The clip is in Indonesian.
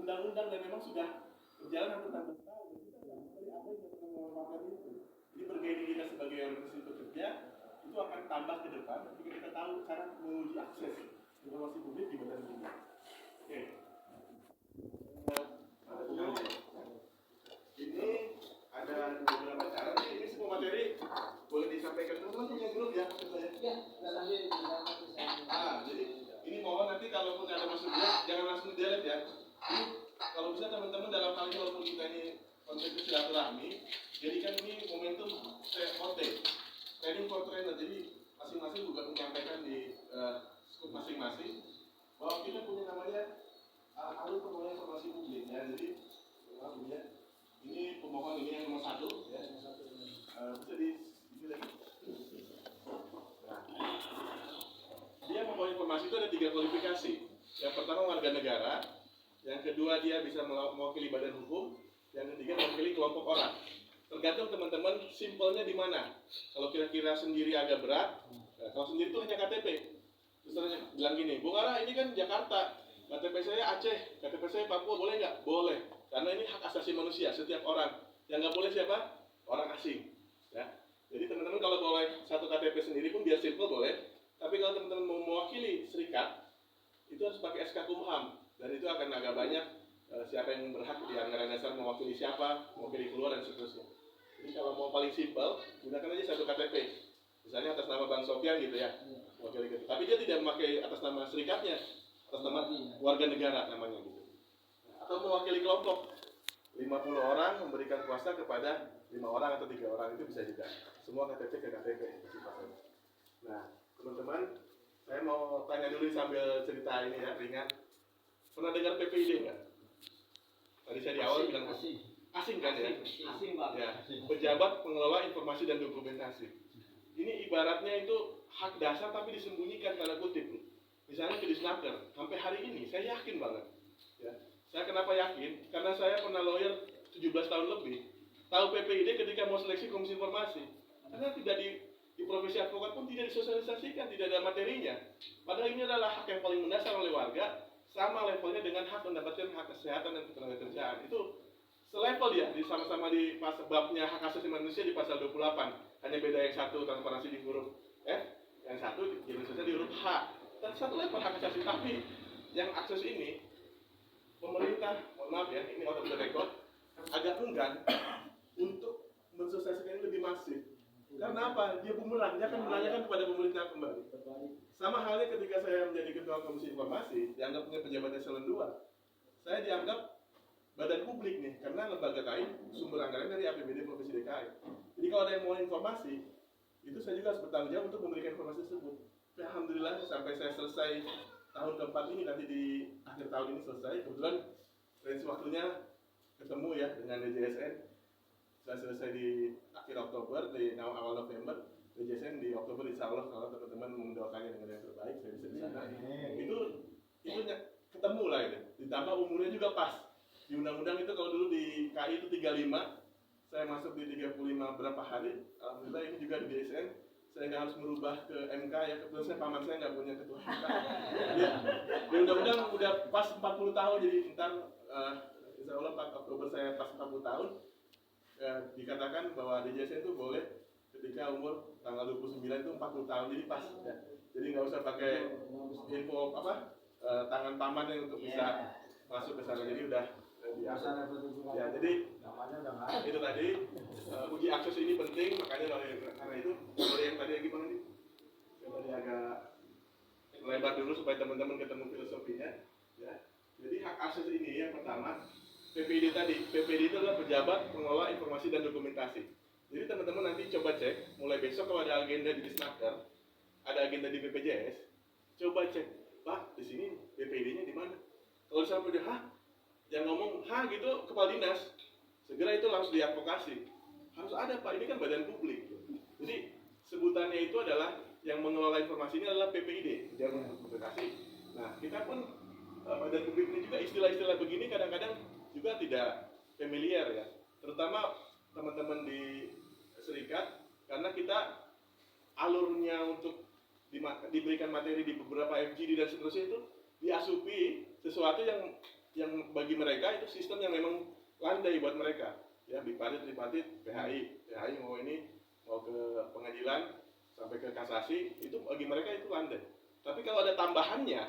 undang-undang dan memang sudah berjalan hampir 16 tahun. Kita nggak dari apa yang mengamalkan itu. Jadi bergaya kita sebagai organisasi pekerja itu akan tambah ke depan ketika kita tahu cara menguji akses informasi publik di badan ini. Oke. Ini ada beberapa cara. Ini semua materi boleh disampaikan teman-teman punya grup ya. Jadi ini mohon nanti kalaupun ada masuk dia jangan langsung delete ya. Ini kalau bisa teman-teman dalam hal ini walaupun kita ini konsep silaturahmi, jadikan ini momentum training for trainer. Jadi masing-masing juga menyampaikan di scope masing-masing bahwa kita punya namanya alur pemohon informasi publik ya. Jadi ini pemohon ini yang nomor 1 ya. Bisa di lagi. Nah, dia memohon informasi itu ada 3 kualifikasi. Yang pertama warga negara, yang kedua dia bisa mewakili badan hukum, yang ketiga mewakili kelompok orang. Tergantung teman-teman simpelnya di mana. Kalau kira-kira sendiri agak berat, kalau sendiri itu hanya KTP. Terus bilang gini, Bung Ara ini kan Jakarta, KTP saya Aceh, KTP saya Papua, boleh nggak? Boleh, karena ini hak asasi manusia setiap orang. Yang nggak boleh siapa? Orang asing. Ya. Jadi teman-teman kalau boleh satu KTP sendiri pun biar simpel boleh. Tapi kalau teman-teman mau mewakili serikat, itu harus pakai SK Kumham. Dan itu akan agak banyak siapa yang berhak di anggaran dasar mewakili siapa, mewakili keluar dan seterusnya. Jadi kalau mau paling simpel, gunakan aja satu KTP. Misalnya atas nama Bang Sofyan gitu ya. Mewakili gitu. Tapi dia tidak memakai atas nama serikatnya, atas nama warga negara namanya gitu. Atau mewakili kelompok. 50 orang memberikan kuasa kepada 5 orang atau 3 orang, itu bisa juga. Semua KTP ke KTP. Nah, teman-teman, saya mau tanya dulu sambil cerita ini ya, ringan. Pernah dengar PPID nggak? Tadi saya di awal bilang asing kan ya? Asing Pak. Ya, pejabat pengelola informasi dan dokumentasi. Ini ibaratnya itu hak dasar tapi disembunyikan tanda kutip. Misalnya ke Disnaker, sampai hari ini saya yakin banget. Ya. Saya kenapa yakin? Karena saya pernah lawyer 17 tahun lebih. Tahu PPID ketika mau seleksi komisi informasi. Karena tidak di profesi advokat pun tidak disosialisasikan, tidak ada materinya. Padahal ini adalah hak yang paling mendasar oleh warga, sama levelnya dengan hak mendapatkan hak kesehatan dan ketenagakerjaan. Itu selevel dia, sama-sama di babnya hak asasi manusia di pasal 28. Hanya beda yang satu transparansi di huruf F, yang satu di Indonesia di huruf H. Dan satu level hak asasi, tapi yang akses ini pemerintah, mohon maaf ya, ini out of the record, agak enggan untuk mensosialisasikan ini lebih masif. Karena apa? Dia bumerang, dia akan menanyakan kepada pemerintah kembali. Sama halnya ketika saya menjadi ketua komisi informasi, dianggapnya pejabat eselon 2. Saya dianggap badan publik nih, karena lembaga lain sumber anggaran dari APBD Provinsi DKI. Jadi kalau ada yang mau informasi, itu saya juga harus bertanggung jawab untuk memberikan informasi tersebut. Tapi alhamdulillah sampai saya selesai tahun keempat ini, nanti di akhir tahun ini selesai, kebetulan range waktunya ketemu ya dengan DJSN. Saya selesai di akhir Oktober, di awal November. DJSN di Oktober, insya Allah kalau teman-teman mendoakannya dengan yang terbaik, saya bisa di sana. Itu ketemu lah itu. Ditambah umurnya juga pas. Di undang-undang itu kalau dulu di KI itu 35, saya masuk di 35 berapa hari. Alhamdulillah ini juga di DJSN. Saya nggak harus merubah ke MK ya, kebetulan saya paman saya nggak punya ketua MK. Ya, di undang-undang udah pas 40 tahun, jadi ntar insya Allah 4 Oktober saya pas 40 tahun. Dikatakan bahwa DJSN itu boleh ketika umur tanggal 29 itu 40 tahun, jadi pas ya. Jadi nggak usah pakai info tangan paman yang untuk bisa masuk ke sana, jadi udah biasa. Ya, jadi itu tadi uji akses ini penting, makanya karena itu dari yang tadi gimana nih? Yang tadi agak lebar dulu supaya teman-teman ketemu filosofinya. Ya. Jadi hak akses ini yang pertama PPID tadi. PPID itu adalah pejabat pengelola informasi dan dokumentasi. Jadi teman-teman nanti coba cek, mulai besok kalau ada agenda di Disnaker, ada agenda di BPJS, coba cek, Pak, di sini PPID-nya di mana? Kalau sampai dia, yang ngomong, gitu, kepala dinas, segera itu langsung diadvokasi. Harus ada, Pak, ini kan badan publik. Jadi sebutannya itu adalah yang mengelola informasi ini adalah PPID, pejabat dokumentasi. Nah, kita pun badan publik ini juga istilah-istilah begini kadang-kadang juga tidak familiar ya, terutama teman-teman di serikat, karena kita alurnya untuk diberikan materi di beberapa FGD dan seterusnya itu diasupi sesuatu yang yang bagi mereka itu sistem yang memang landai buat mereka, ya biparit, PHI mau ke pengadilan sampai ke kasasi, itu bagi mereka itu landai. Tapi kalau ada tambahannya,